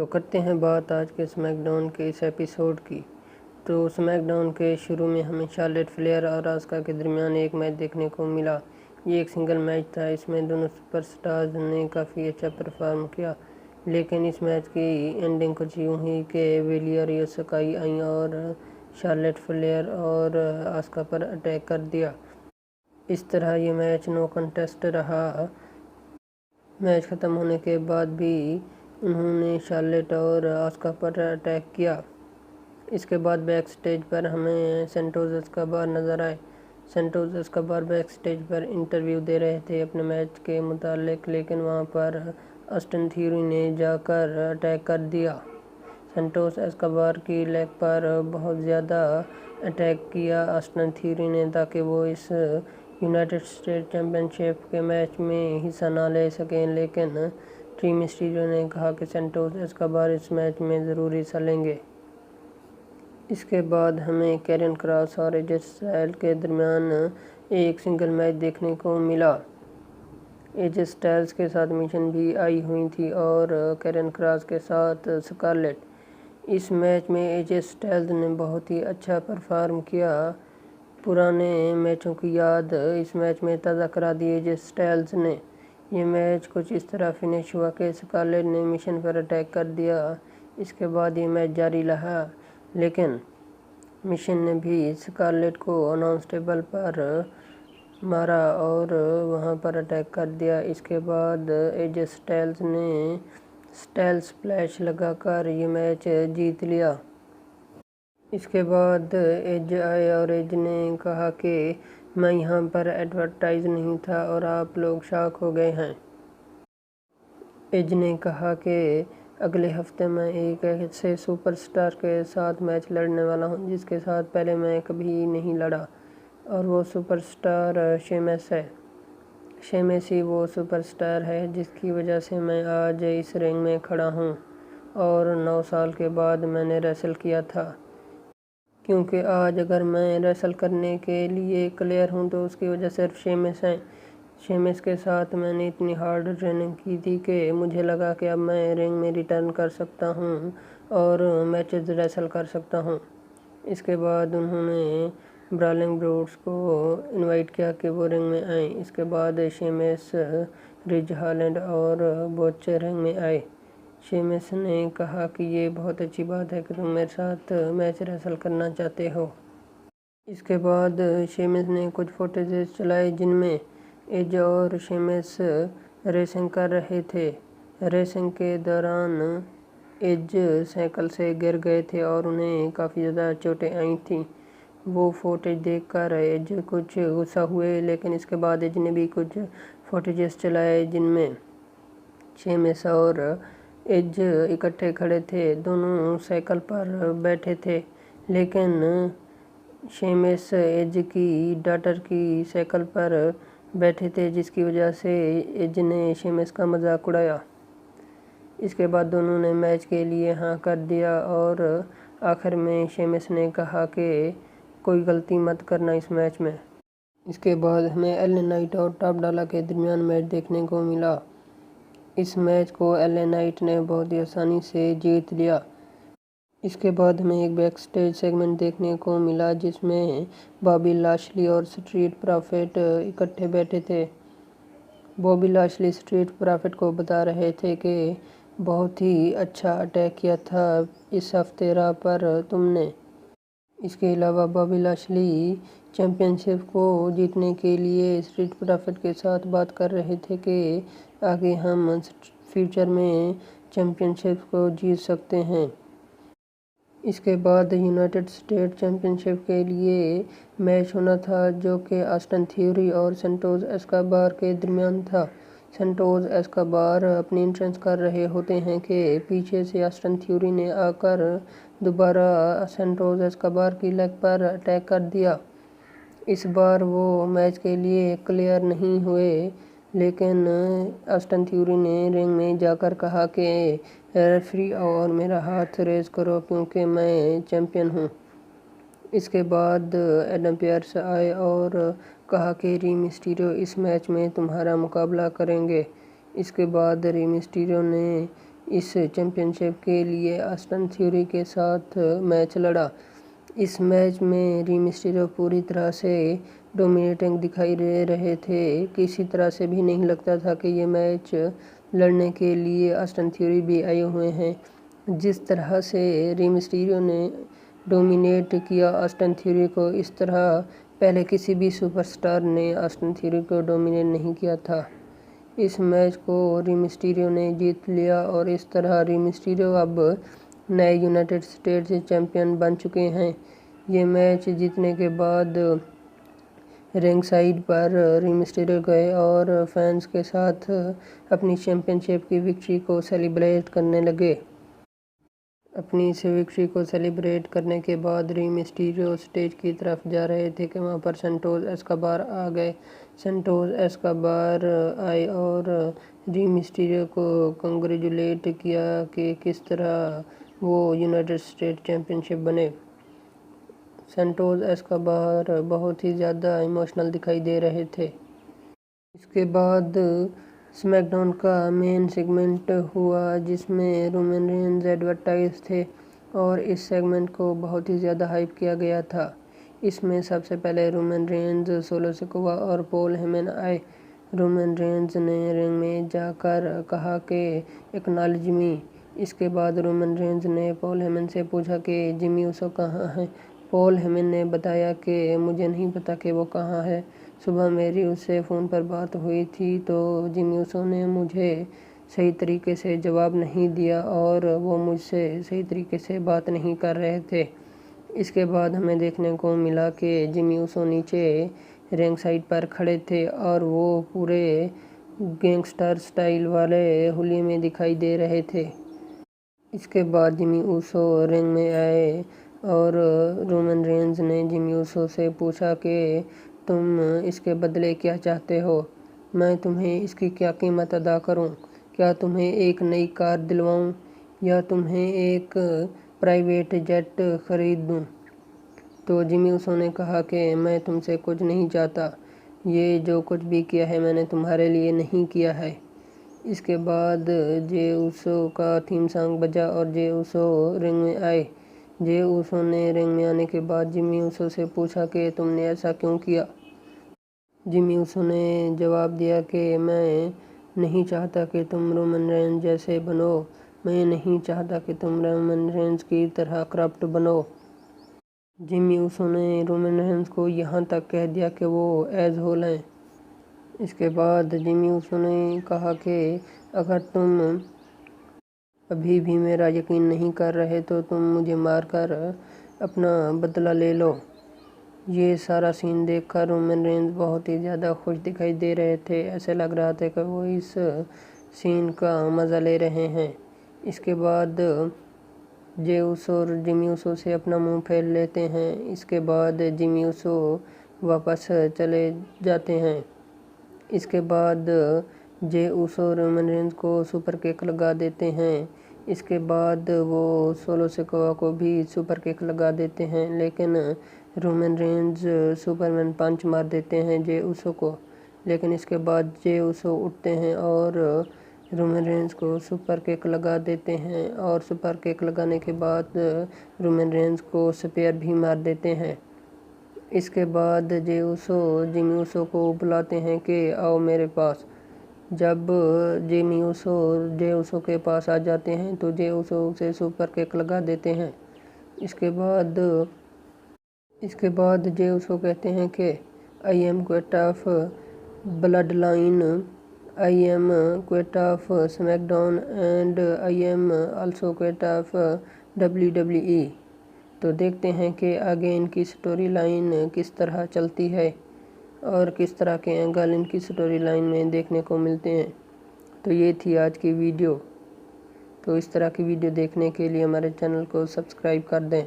تو کرتے ہیں بات آج کے اسمیک ڈاؤن کے اس ایپیسوڈ کی۔ تو اسمیک ڈاؤن کے شروع میں ہمیں شارلٹ فلیئر اور آسکا کے درمیان ایک میچ دیکھنے کو ملا۔ یہ ایک سنگل میچ تھا۔ اس میں دونوں سپر سٹارز نے کافی اچھا پرفارم کیا، لیکن اس میچ کی اینڈنگ کچھ یوں ہوئی کہ بیلی اور ایو سکائی آئیں اور شارلٹ فلیئر اور آسکا پر اٹیک کر دیا۔ اس طرح یہ میچ نو کنٹیسٹ رہا۔ میچ ختم ہونے کے بعد بھی انہوں نے شارلٹ اور آسکا پر اٹیک کیا۔ اس کے بعد بیک سٹیج پر ہمیں سینٹوس اسکوبار نظر آئے۔ سینٹوس اسکوبار بیک سٹیج پر انٹرویو دے رہے تھے اپنے میچ کے متعلق، لیکن وہاں پر آسٹن تھیوری نے جا کر اٹیک کر دیا۔ سینٹوس اسکوبار کی لیگ پر بہت زیادہ اٹیک کیا آسٹن تھیوری نے تاکہ وہ اس یونائٹڈ اسٹیٹ چیمپئن شپ کے میچ میں حصہ نہ لے سکیں، لیکن ری مسٹیریو نے کہا کہ سینٹوس اسکوبار اس میچ میں ضرور حصہ لیں گے۔ اس کے بعد ہمیں کیرن کراس اور ایجے اسٹائلز کے درمیان ایک سنگل میچ دیکھنے کو ملا۔ ایجے اسٹائلز کے ساتھ میشن بھی آئی ہوئی تھی اور کیرن کراس کے ساتھ اسکارلیٹ۔ اس میچ میں ایجے اسٹائلز نے بہت ہی اچھا پرفارم کیا۔ پرانے میچوں کی یاد اس میچ میں تازہ کرا دی ایجے اسٹائلز نے۔ یہ میچ کچھ اس طرح فنش ہوا کہ اسکارلیٹ نے میشن پر اٹیک کر دیا۔ اس کے بعد یہ میچ جاری رہا، لیکن میشن نے بھی اسکارلیٹ کو اناؤنس ٹیبل پر مارا اور وہاں پر اٹیک کر دیا۔ اس کے بعد ایجے اسٹائلز نے اسٹائل سپلیش لگا کر یہ میچ جیت لیا۔ اس کے بعد ایج آئے اور ایج نے کہا کہ میں یہاں پر ایڈورٹائز نہیں تھا اور آپ لوگ شاک ہو گئے ہیں۔ ایج نے کہا کہ اگلے ہفتے میں ایک ایسے سپر سٹار کے ساتھ میچ لڑنے والا ہوں جس کے ساتھ پہلے میں کبھی نہیں لڑا، اور وہ سپر سٹار شیمس ہے۔ شیمس ہی وہ سپر سٹار ہے جس کی وجہ سے میں آج اس رنگ میں کھڑا ہوں اور 9 سال کے بعد میں نے ریسل کیا تھا، کیونکہ آج اگر میں ریسل کرنے کے لیے کلیئر ہوں تو اس کی وجہ صرف شیمس ہے۔ شیمس کے ساتھ میں نے اتنی ہارڈ ٹریننگ کی تھی کہ مجھے لگا کہ اب میں رنگ میں ریٹرن کر سکتا ہوں اور میچز ریسل کر سکتا ہوں۔ اس کے بعد انہوں نے برالنگ بروڈز کو انوائٹ کیا کہ وہ رنگ میں آئیں۔ اس کے بعد شیمس، رج ہالینڈ اور بوچ رنگ میں آئے۔ شیمس نے کہا کہ یہ بہت اچھی بات ہے کہ تم میرے ساتھ میچ ریسل کرنا چاہتے ہو۔ اس کے بعد شیمس نے کچھ فوٹیجز چلائے جن میں ایج اور شیمس ریسنگ کر رہے تھے۔ ریسنگ کے دوران ایج سائیکل سے گر گئے تھے اور انہیں کافی زیادہ چوٹیں آئی تھیں۔ وہ فوٹیج دیکھ کر ایج کچھ غصہ ہوئے، لیکن اس کے بعد ایج نے بھی کچھ فوٹیجز چلائے جن میں شیمس اور ایج اکٹھے کھڑے تھے، دونوں سائیکل پر بیٹھے تھے، لیکن شیمس ایج کی ڈاٹر کی سائیکل پر بیٹھے تھے جس کی وجہ سے ایج نے شیمس کا مذاق اڑایا۔ اس کے بعد دونوں نے میچ کے لیے ہاں کر دیا اور آخر میں شیمس نے کہا کہ کوئی غلطی مت کرنا اس میچ میں۔ اس کے بعد ہمیں ایل اے نائٹ اور ٹاپ ڈالا کے درمیان میچ دیکھنے کو ملا۔ اس میچ کو ایل اے نائٹ نے بہت ہی آسانی سے جیت لیا۔ اس کے بعد ہمیں ایک بیک سٹیج سیگمنٹ دیکھنے کو ملا جس میں بابی لاشلی اور اسٹریٹ پروفٹ اکٹھے بیٹھے تھے۔ بابی لاشلی اسٹریٹ پروفٹ کو بتا رہے تھے کہ بہت ہی اچھا اٹیک کیا تھا اس ہفتے را پر تم نے۔ اس کے علاوہ بابی لاشلی چیمپئن شپ کو جیتنے کے لیے اسٹریٹ پروفٹ کے ساتھ بات کر رہے تھے کہ آگے ہم فیوچر میں چیمپئن شپ کو جیت سکتے ہیں۔ اس کے بعد یونائٹڈ اسٹیٹ چیمپئن شپ کے لیے میچ ہونا تھا جو کہ آسٹن تھیوری اور سینٹوس اسکوبار کے درمیان تھا۔ سینٹوس اسکوبار اپنی انٹرنس کر رہے ہوتے ہیں کہ پیچھے سے آسٹن تھیوری نے آ کر دوبارہ سینٹوس اسکوبار کی لیگ پر اٹیک کر دیا۔ اس بار وہ میچ کے لیے کلیئر نہیں ہوئے، لیکن آسٹن تھیوری نے رنگ میں جا کر کہا کہ ریفری آؤ اور میرا ہاتھ ریز کرو کیونکہ میں چیمپئن ہوں۔ اس کے بعد ایڈم پیئرس آئے اور کہا کہ ری مسٹیریو اس میچ میں تمہارا مقابلہ کریں گے۔ اس کے بعد ری مسٹیریو نے اس چیمپئن شپ کے لیے آسٹن تھیوری کے ساتھ میچ لڑا۔ اس میچ میں ری مسٹیریو پوری طرح سے ڈومینیٹنگ دکھائی دے رہے تھے۔ کسی طرح سے بھی نہیں لگتا تھا کہ یہ میچ لڑنے کے لیے آسٹن تھیوری بھی آئے ہوئے ہیں۔ جس طرح سے ری مسٹیریو نے ڈومینیٹ کیا آسٹن تھیوری کو، اس طرح پہلے کسی بھی سپر اسٹار نے آسٹن تھیوری کو ڈومینیٹ نہیں کیا تھا۔ اس میچ کو ری مسٹیریو نے جیت لیا اور اس طرح ری مسٹیریو اب نئے یونائیٹڈ اسٹیٹس چیمپئن بن چکے ہیں۔ یہ میچ جیتنے کے بعد رنگ سائڈ پر ری مسٹیریو گئے اور فینس کے ساتھ اپنی چیمپئن شپ کی وکٹری کو سیلیبریٹ کرنے لگے۔ اپنی اس وکٹری کو سیلیبریٹ کرنے کے بعد ری مسٹیریو اسٹیج کی طرف جا رہے تھے کہ وہاں پر سینٹوس ایسکوبار آ گئے۔ سینٹوس ایسکوبار آئے اور ری مسٹیریو کو کنگریچولیٹ کیا کہ کس طرح وہ یونائیٹڈ اسٹیٹس چیمپئن شپ بنے۔ سینٹوس ایسکوبار بہت ہی زیادہ ایموشنل دکھائی دے رہے تھے۔ اس کے بعد اسمیک ڈاؤن کا مین سیگمنٹ ہوا جس میں رومن رینز ایڈورٹائز تھے اور اس سیگمنٹ کو بہت ہی زیادہ ہائپ کیا گیا تھا۔ اس میں سب سے پہلے رومن رینز، سولو سکووا اور پول ہیمن آئے۔ رومن رینز نے رنگ میں جا کر کہا کہ اکنالج می۔ اس کے بعد رومن رینز نے پول ہیمن سے پوچھا کہ جیمی اوسو کہاں ہیں۔ پول ہیمن نے بتایا کہ مجھے نہیں پتا کہ وہ کہاں ہے۔ صبح میری اس سے فون پر بات ہوئی تھی تو جیمی اوسو نے مجھے صحیح طریقے سے جواب نہیں دیا اور وہ مجھ سے صحیح طریقے سے بات نہیں کر رہے تھے۔ اس کے بعد ہمیں دیکھنے کو ملا کہ جیمی اوسو نیچے رنگ سائڈ پر کھڑے تھے اور وہ پورے گینگسٹر سٹائل والے حلیے میں دکھائی دے رہے تھے۔ اس کے بعد جیمی اوسو رنگ میں آئے اور رومن رینز نے جیمی اوسو سے پوچھا کہ تم اس کے بدلے کیا چاہتے ہو؟ میں تمہیں اس کی کیا قیمت ادا کروں؟ کیا تمہیں ایک نئی کار دلواؤں یا تمہیں ایک پرائیویٹ جیٹ خرید دوں؟ تو جیمی اوسو نے کہا کہ میں تم سے کچھ نہیں چاہتا۔ یہ جو کچھ بھی کیا ہے میں نے تمہارے لیے نہیں کیا ہے۔ اس کے بعد جے اوسو کا تھیم سانگ بجا اور جے اوسو رنگ میں آئے۔ جے اوسو نے رنگ میں آنے کے بعد جیمی اوسو سے پوچھا کہ تم نے ایسا کیوں کیا؟ جیمی اوسو نے جواب دیا کہ میں نہیں چاہتا کہ تم رومن رینز جیسے بنو۔ میں نہیں چاہتا کہ تم رومن رینز کی طرح کرپٹ بنو۔ جیمی اوسو نے رومن رینز کو یہاں تک کہہ دیا کہ وہ ایز ہول ہیں۔ اس کے بعد جیمی اوسو نے کہا کہ اگر تم ابھی بھی میرا یقین نہیں کر رہے تو تم مجھے مار کر اپنا بدلہ لے لو۔ یہ سارا سین دیکھ کر رومن رینز بہت ہی زیادہ خوش دکھائی دے رہے تھے۔ ایسے لگ رہا تھا کہ وہ اس سین کا مزہ لے رہے ہیں۔ اس کے بعد جے اوسو جیمی اوسو سے اپنا منہ پھیر لیتے ہیں۔ اس کے بعد جیمی اوسو واپس چلے جاتے ہیں۔ اس کے بعد جے اوسو رومن رینز کو سپر کک لگا دیتے ہیں۔ اس کے بعد وہ سولو سکووا کو بھی سپر کک لگا دیتے ہیں لیکن رومن رینز سپرمین پنچ مار دیتے ہیں جے اوسو کو۔ لیکن اس کے بعد جے اوسو اٹھتے ہیں اور رومن رینز کو سپر کک لگا دیتے ہیں اور سپر کک لگانے کے بعد رومن رینز کو سپیئر بھی مار دیتے ہیں۔ اس کے بعد جے اوسو جیمی اوسو کو بلاتے ہیں کہ آؤ میرے پاس۔ جب جیمی اوسو جے اوسو کے پاس آ جاتے ہیں تو جے اوسو اسے سپر کک لگا دیتے ہیں۔ اس کے بعد جے اوسو کہتے ہیں کہ I am quit of bloodline, I am quit of SmackDown and I am also quit of WWE۔ تو دیکھتے ہیں کہ آگے ان کی سٹوری لائن کس طرح چلتی ہے اور کس طرح کے اینگل ان کی سٹوری لائن میں دیکھنے کو ملتے ہیں۔ تو یہ تھی آج کی ویڈیو۔ تو اس طرح کی ویڈیو دیکھنے کے لیے ہمارے چینل کو سبسکرائب کر دیں۔